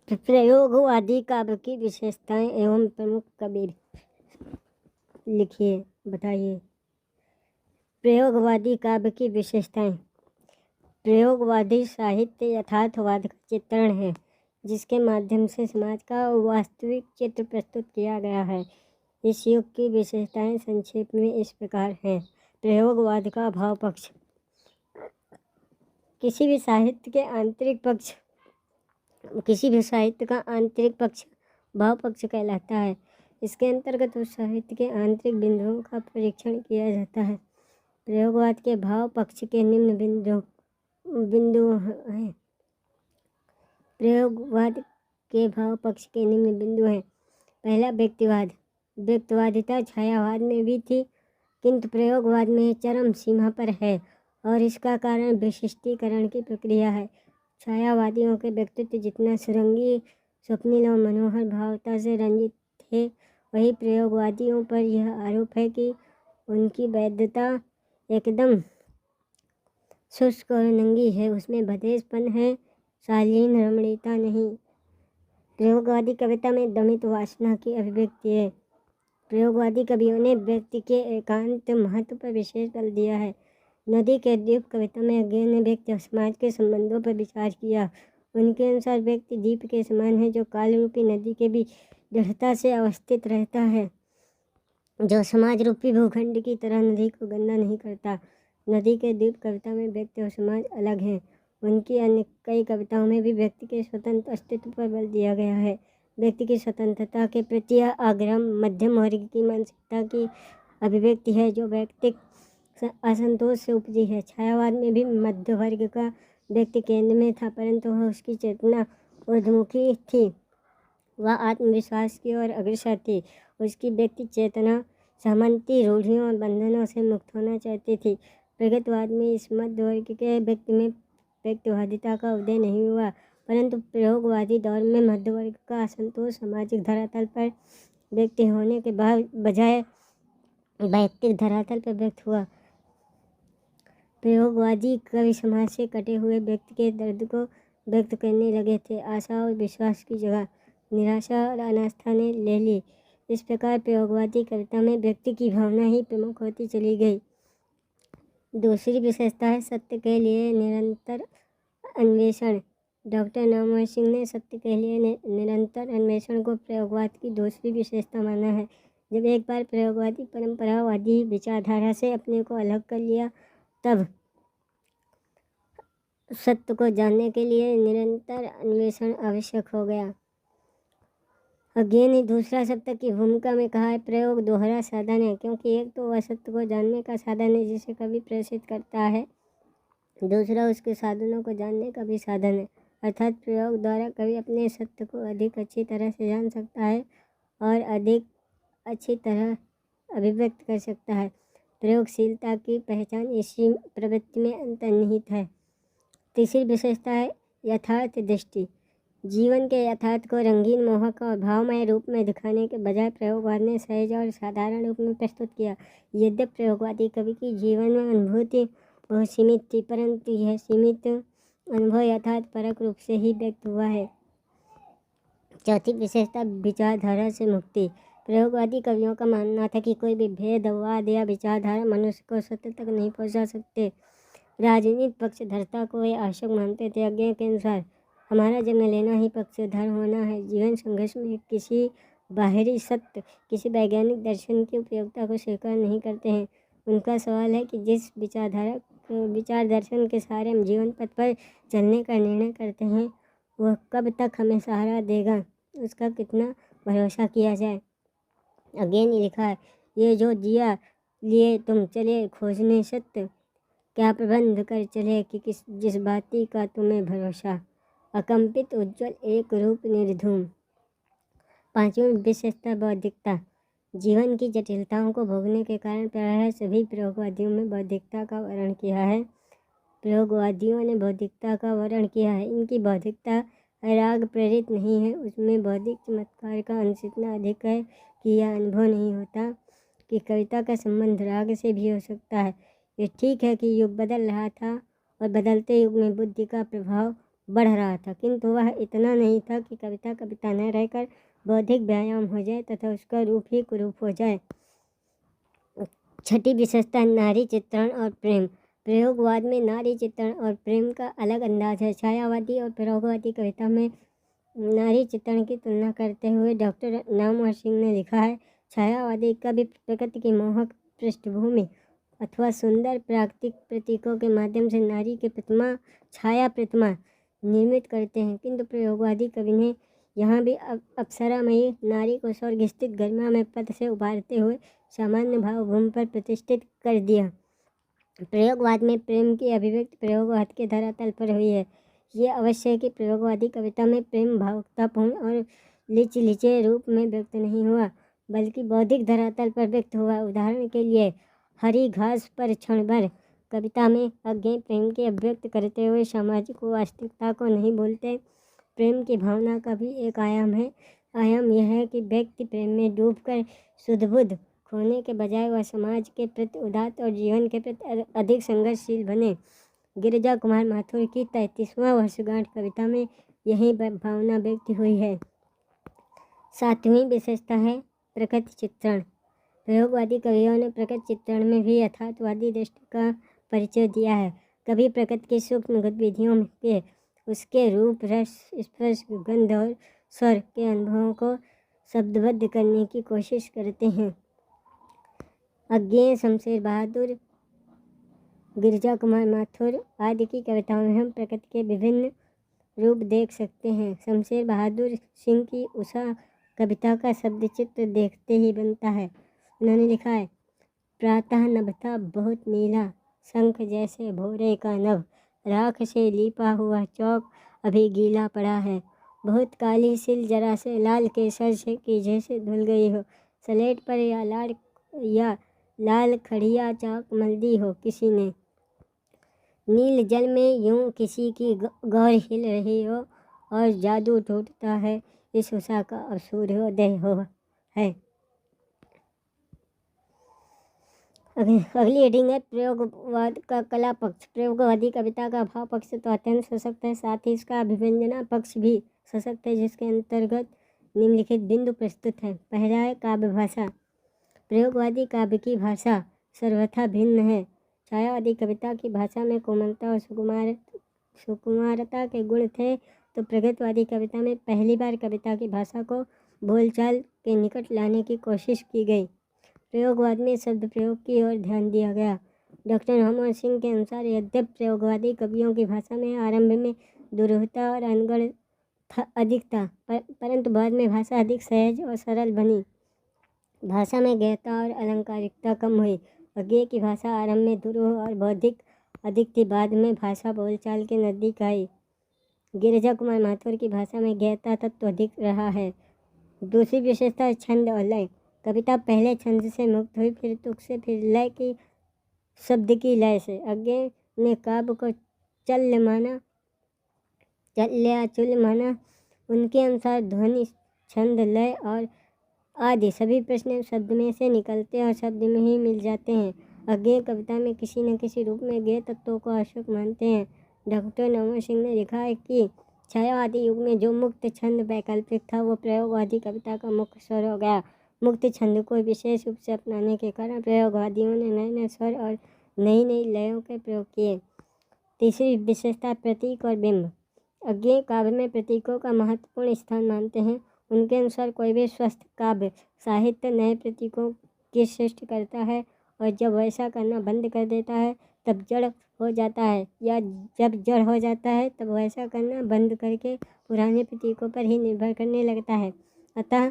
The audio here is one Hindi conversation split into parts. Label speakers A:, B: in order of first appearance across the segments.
A: प्रयोगवादी काव्य की विशेषताएं एवं प्रमुख कबीर लिखिए, बताइए। प्रयोगवादी काव्य की विशेषताएं। प्रयोगवादी साहित्य यथार्थवाद का चित्रण है, जिसके माध्यम से समाज का वास्तविक चित्र प्रस्तुत किया गया है। इस युग की विशेषताएं संक्षेप में इस प्रकार हैं। प्रयोगवाद का भाव पक्ष। किसी भी साहित्य का आंतरिक पक्ष भाव पक्ष कहलाता है। इसके अंतर्गत उस साहित्य के आंतरिक बिंदुओं का परीक्षण किया जाता है। प्रयोगवाद के भाव पक्ष के निम्न बिंदु हैं। प्रयोगवाद के भाव पक्ष के निम्न बिंदु हैं। पहला, व्यक्तिवाद। व्यक्तिवादिता छायावाद में भी थी, किंतु प्रयोगवाद में चरम सीमा पर है और इसका कारण विशिष्टीकरण की प्रक्रिया है। छायावादियों के व्यक्तित्व जितना सुरंगी, स्वप्निल और मनोहर भावता से रंजित थे, वही प्रयोगवादियों पर यह आरोप है कि उनकी वैधता एकदम शुष्क और नंगी है, उसमें भदेसपन है, शालीन रमणीयता नहीं। प्रयोगवादी कविता में दमित वासना की अभिव्यक्ति है। प्रयोगवादी कवियों ने व्यक्ति के एकांत महत्व पर विशेष बल दिया है। नदी के द्वीप कविता में अज्ञेय ने व्यक्ति और समाज के संबंधों पर विचार किया। उनके अनुसार व्यक्ति द्वीप के समान है, जो काल रूपी नदी के भी दृढ़ता से अवस्थित रहता है, जो समाज रूपी भूखंड की तरह नदी को गंदा नहीं करता। नदी के द्वीप कविता में व्यक्ति और समाज अलग हैं। उनकी अन्य कई कविताओं में भी व्यक्ति के स्वतंत्र अस्तित्व पर बल दिया गया है। व्यक्ति की स्वतंत्रता के प्रति आग्रह मध्यम वर्ग की मानसिकता की अभिव्यक्ति है, जो व्यक्तिक असंतोष से उपजी है। छायावाद में भी मध्य वर्ग का व्यक्ति केंद्र में था, परंतु वह उसकी चेतना ऊर्ध्वमुखी थी। वह आत्मविश्वास की ओर अग्रसर थी। उसकी व्यक्ति चेतना सामंती रूढ़ियों और बंधनों से मुक्त होना चाहती थी। प्रगतिवाद में इस मध्य वर्ग के व्यक्ति में व्यक्तिवादिता का उदय नहीं हुआ, परंतु प्रयोगवादी दौर में मध्य वर्ग का असंतोष सामाजिक धरातल पर व्यक्ति होने के बजाय वैयक्तिक धरातल पर व्यक्त हुआ। प्रयोगवादी कवि समाज से कटे हुए व्यक्ति के दर्द को व्यक्त करने लगे थे। आशा और विश्वास की जगह निराशा और अनास्था ने ले ली। इस प्रकार प्रयोगवादी कविता में व्यक्ति की भावना ही प्रमुख होती चली गई। दूसरी विशेषता है सत्य के लिए निरंतर अन्वेषण। डॉक्टर नामवर सिंह ने सत्य के लिए निरंतर अन्वेषण को प्रयोगवाद की दूसरी विशेषता माना है। जब एक बार प्रयोगवादी परंपरावादी विचारधारा से अपने को अलग कर लिया, तब सत्य को जानने के लिए निरंतर अन्वेषण आवश्यक हो गया। अज्ञेय ने दूसरा शब्द की भूमिका में कहा है, प्रयोग दोहरा साधन है, क्योंकि एक तो वह सत्य को जानने का साधन है जिसे कवि प्रेषित करता है, दूसरा उसके साधनों को जानने का भी साधन है। अर्थात प्रयोग द्वारा कवि अपने सत्य को अधिक अच्छी तरह से जान सकता है और अधिक अच्छी तरह अभिव्यक्त कर सकता है। प्रयोगशीलता की पहचान इसी प्रवृत्ति में अंतर्निहित है। तीसरी विशेषता है यथार्थ दृष्टि। जीवन के यथार्थ को रंगीन, मोहक और भावमय रूप में दिखाने के बजाय प्रयोगवाद ने सहज और साधारण रूप में प्रस्तुत किया। यद्यपि प्रयोगवादी कवि की जीवन में अनुभूति बहुत सीमित थी, परंतु यह सीमित अनुभव यथार्थ परक रूप से ही व्यक्त हुआ है। चौथी विशेषता विचारधारा से मुक्ति। प्रयोगवादी कवियों का मानना था कि कोई भी भेदवाद या विचारधारा मनुष्य को सत्य तक नहीं पहुंचा सकते। राजनीतिक पक्षधरता को वे आवश्यक मानते थे। अज्ञेय के अनुसार हमारा जन्म लेना ही पक्षधर होना है। जीवन संघर्ष में किसी बाहरी सत्य, किसी वैज्ञानिक दर्शन की उपयोगिता को स्वीकार नहीं करते हैं। उनका सवाल है कि जिस विचार दर्शन के सहारे हम जीवन पथ पर चलने का निर्णय करते हैं, वह कब तक हमें सहारा देगा, उसका कितना भरोसा किया जाए। अज्ञेय ने लिखा है, ये जो जिया लिए तुम चले खोजने सत्य, क्या प्रबंध कर चले कि जिस बाती का तुम्हें भरोसा, अकंपित उज्ज्वल एक रूप निर्धूम। पांचवी विशेषता बौद्धिकता। जीवन की जटिलताओं को भोगने के कारण प्रायः सभी प्रयोगवादियों में बौद्धिकता का वर्णन किया है। प्रयोगवादियों ने बौद्धिकता का वर्णन किया है। इनकी बौद्धिकता राग प्रेरित नहीं है, उसमें बौद्धिक चमत्कार का अंश इतना अधिक है कि यह अनुभव नहीं होता कि कविता का संबंध राग से भी हो सकता है। ये ठीक है कि युग बदल रहा था और बदलते युग में बुद्धि का प्रभाव बढ़ रहा था, किंतु वह इतना नहीं था कि कविता कविता न रहकर बौद्धिक व्यायाम हो जाए तथा उसका रूप ही कुरूप हो जाए। छठी विशेषता नारी चित्रण और प्रेम। प्रयोगवाद में नारी चित्रण और प्रेम का अलग अंदाज है। छायावादी और प्रयोगवादी कविता में नारी चित्रण की तुलना करते हुए डॉक्टर नामवर सिंह ने लिखा है, छायावादी कवि प्रकृति की मोहक पृष्ठभूमि अथवा सुंदर प्राकृतिक प्रतीकों के माध्यम से नारी की प्रतिमा, छाया प्रतिमा निर्मित करते हैं, किंतु प्रयोगवादी कवि ने यहाँ भी अप्सरामयी नारी को स्वर्ग स्थित गरिमा में पद से उभारते हुए सामान्य भावभूमि पर प्रतिष्ठित कर दिया। प्रयोगवाद में प्रेम की अभिव्यक्ति प्रयोगवाद के धरातल पर हुई है। ये अवश्य है कि प्रयोगवादी कविता में प्रेम भावुकतापूर्ण और लिचे रूप में व्यक्त नहीं हुआ, बल्कि बौद्धिक धरातल पर व्यक्त हुआ। उदाहरण के लिए हरी घास पर क्षण भर कविता में अज्ञेय प्रेम की अभिव्यक्त करते हुए सामाजिक वास्तविकता को नहीं बोलते। प्रेम की भावना का भी एक आयाम है। आयाम यह है कि व्यक्ति प्रेम में डूबकर सुध-बुध खोने के बजाय वह समाज के प्रति उदात्त और जीवन के प्रति अधिक संघर्षशील बने। गिरिजा कुमार माथुर की 33वां वर्षगांठ कविता में यही भावना व्यक्त हुई है। 7वीं विशेषता है प्रकृति चित्रण। प्रयोगवादी कवियों ने प्रकृति चित्रण में भी यथार्थवादी दृष्टि का परिचय दिया है। कवि प्रकृति की सूक्ष्म गतिविधियों के उसके रूप, रस, स्पर्श, गंध और स्वर के अनुभवों को शब्दबद्ध करने की कोशिश करते हैं। अज्ञेय, शमशेर बहादुर, गिरिजा कुमार माथुर आदि की कविताओं में हम प्रकृति के विभिन्न रूप देख सकते हैं। शमशेर बहादुर सिंह की उषा कविता का शब्द चित्र देखते ही बनता है। उन्होंने लिखा है, प्रातः नभ था बहुत नीला, शंख जैसे भोरे का नभ, राख से लीपा हुआ चौक अभी गीला पड़ा है, बहुत काली सिल जरा से लाल केसर से की जैसे धुल गई हो, सलेट पर या लाल खड़िया चाक मल दी हो किसी ने, नील जल में यूं किसी की गौर हिल रही हो और जादू टूटता है इस उषा का अब सूर्योदय हो है। अगली हेडिंग है प्रयोगवाद का कला पक्ष। प्रयोगवादी कविता का भाव पक्ष तो अत्यंत सशक्त है, साथ ही इसका अभिव्यंजना पक्ष भी सशक्त है, जिसके अंतर्गत निम्नलिखित बिंदु प्रस्तुत है। पहला है काव्य भाषा। प्रयोगवादी काव्य की भाषा सर्वथा भिन्न है। छायावादी कविता की भाषा में कोमलता और सुकुमारता के गुण थे, तो प्रगतवादी कविता में पहली बार कविता की भाषा को बोलचाल के निकट लाने की कोशिश की गई। प्रयोगवाद में शब्द प्रयोग की ओर ध्यान दिया गया। डॉक्टर नामवर सिंह के अनुसार यद्यपि प्रयोगवादी कवियों की भाषा में आरंभ में दुरूहता और अनगढ़ अधिक था, परंतु बाद में भाषा अधिक सहज और सरल बनी। भाषा में गहनता और अलंकारिकता कम हुई। अज्ञेय की भाषा आरंभ में दुरूह और बौद्धिक अधिक थी, बाद में भाषा बोलचाल के नजदीक आई। गिरिजा कुमार माथुर की भाषा में गहनता तत्व अधिक रहा है। दूसरी विशेषता छंद और लय। कविता पहले छंद से मुक्त हुई, फिर तुक से, फिर लय की शब्द की लय से। अज्ञेय ने काव्य को चल माना। उनके अनुसार ध्वनि, छंद, लय और आदि सभी प्रश्न शब्द में से निकलते और शब्द में ही मिल जाते हैं। अज्ञेय कविता में किसी न किसी रूप में ज्ञेय तत्वों को आवश्यक मानते हैं। डॉक्टर नामवर सिंह ने लिखा है कि छायावादी युग में जो मुक्त छंद वैकल्पिक था, वो प्रयोगवादी कविता का मुख्य स्वर हो गया। मुक्त छंद को विशेष रूप से अपनाने के कारण प्रयोगवादियों ने नए नए स्वर और नई नई लयों के प्रयोग किए। तीसरी विशेषता प्रतीक और बिंब। अज्ञेय काव्य में प्रतीकों का महत्वपूर्ण स्थान मानते हैं। उनके अनुसार कोई भी स्वस्थ काव्य साहित्य नए प्रतीकों की सृष्टि करता है, और जब वैसा करना बंद कर देता है तब जड़ हो जाता है, या जब जड़ हो जाता है तब वैसा करना बंद करके पुराने प्रतीकों पर ही निर्भर करने लगता है। अतः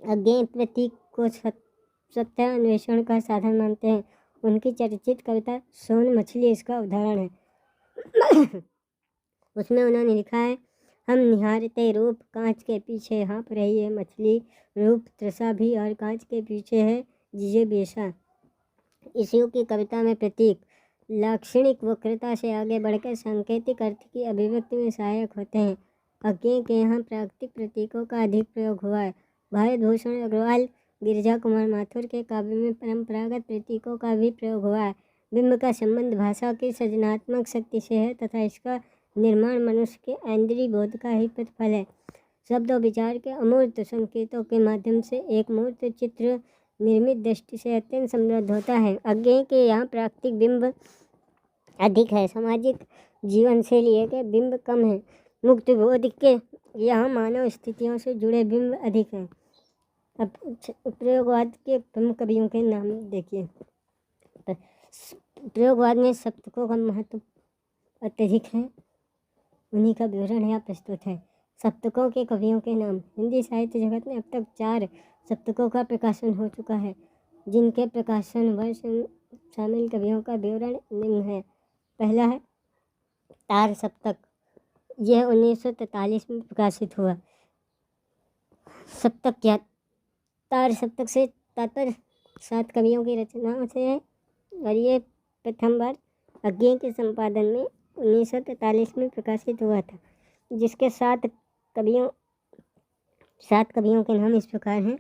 A: अज्ञेय प्रतीक को सत्य अन्वेषण का साधन मानते हैं। उनकी चर्चित कविता सोन मछली इसका उदाहरण है। उसमें उन्होंने लिखा है, हम निहारते रूप कांच के पीछे हाँप रही है मछली, रूप तृषा भी और कांच के पीछे है जिजीविषा। इस युग की कविता में प्रतीक लाक्षणिक वक्रता से आगे बढ़कर सांकेतिक अर्थ की अभिव्यक्ति में सहायक होते हैं। अज्ञेय के यहाँ प्राकृतिक प्रतीकों का अधिक प्रयोग हुआ है। भारत भूषण अग्रवाल, गिरिजा कुमार माथुर के काव्य में परंपरागत प्रतीकों का भी प्रयोग हुआ है। बिंब का संबंध भाषा की सृजनात्मक शक्ति से है तथा इसका निर्माण मनुष्य के इंद्रिय बोध का ही प्रतिफल है। शब्द और विचार के अमूर्त संकेतों के माध्यम से एक मूर्त चित्र निर्मित दृष्टि से अत्यंत समृद्ध होता है। अज्ञेय के यहाँ प्राकृतिक बिंब अधिक है, सामाजिक जीवन से लिए गए बिंब कम है। मुक्त बोध के यहाँ मानव स्थितियों से जुड़े बिंब अधिक हैं। अब प्रयोगवाद के प्रमुख कवियों के नाम देखिए। प्रयोगवाद में सप्तकों का महत्व अत्यधिक है, उन्हीं का विवरण यहाँ प्रस्तुत है। सप्तकों के कवियों के नाम। हिंदी साहित्य जगत में अब तक 4 सप्तकों का प्रकाशन हो चुका है, जिनके प्रकाशन वर्ष शामिल कवियों का विवरण निम्न है। पहला है तार सप्तक, यह 1943 में प्रकाशित हुआ। सप्तक क्या? तार सप्तक से तात्पर्य 7 कवियों की रचनाओं से है और ये प्रथम बार अज्ञेय के संपादन में 1943 में प्रकाशित हुआ था, जिसके 7 कवियों के नाम इस प्रकार हैं।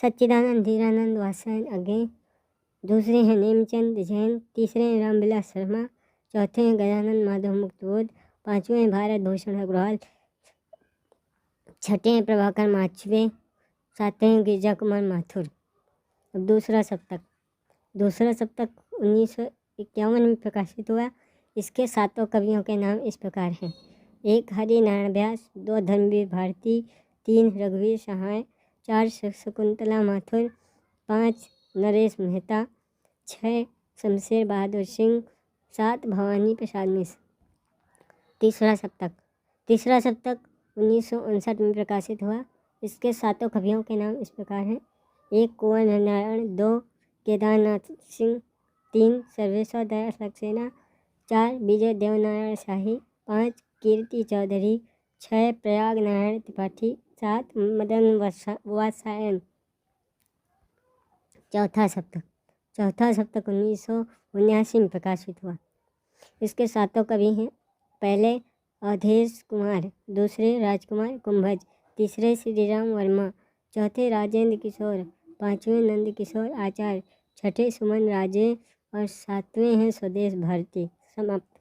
A: सच्चिदानंद, धीरानंद, वात्स्यायन, अज्ञेय। दूसरे हैं नेमचंद जैन, तीसरे हैं रामविलास शर्मा, चौथे हैं गजानन माधव मुक्तबोध, पांचवें हैं भारत भूषण अग्रवाल, छठे हैं प्रभाकर माचवे, सातवें हैं गिरजा कुमार माथुर। अब दूसरा सप्तक 1951 में प्रकाशित हुआ। इसके 7 कवियों के नाम इस प्रकार हैं। 1 हरि नारायण व्यास, 2 धर्मवीर भारती, 3 रघुवीर सहाय, 4 शकुंतला माथुर, 5 नरेश मेहता, 6 शमशेर बहादुर सिंह, 7 भवानी प्रसाद मिश्र। तीसरा सप्तक 1959 में प्रकाशित हुआ। इसके 7 कवियों के नाम इस प्रकार हैं। 1 कुंवर नारायण, 2 केदारनाथ सिंह, 3 सर्वेश्वर दयाल सक्सेना, 4 विजय देवनारायण शाही, 5 कीर्ति चौधरी, 6 प्रयाग नारायण त्रिपाठी, 7 मदन वात्स्यायन। चौथा सप्तक 1979 में प्रकाशित हुआ। इसके 7 कवि हैं। पहले अवधेश कुमार, दूसरे राजकुमार कुंभज, तीसरे श्रीराम वर्मा, चौथे राजेंद्र किशोर, 5वें नंद किशोर आचार्य, छठे सुमन राजे और 7वें हैं स्वदेश भारती। समाप्त।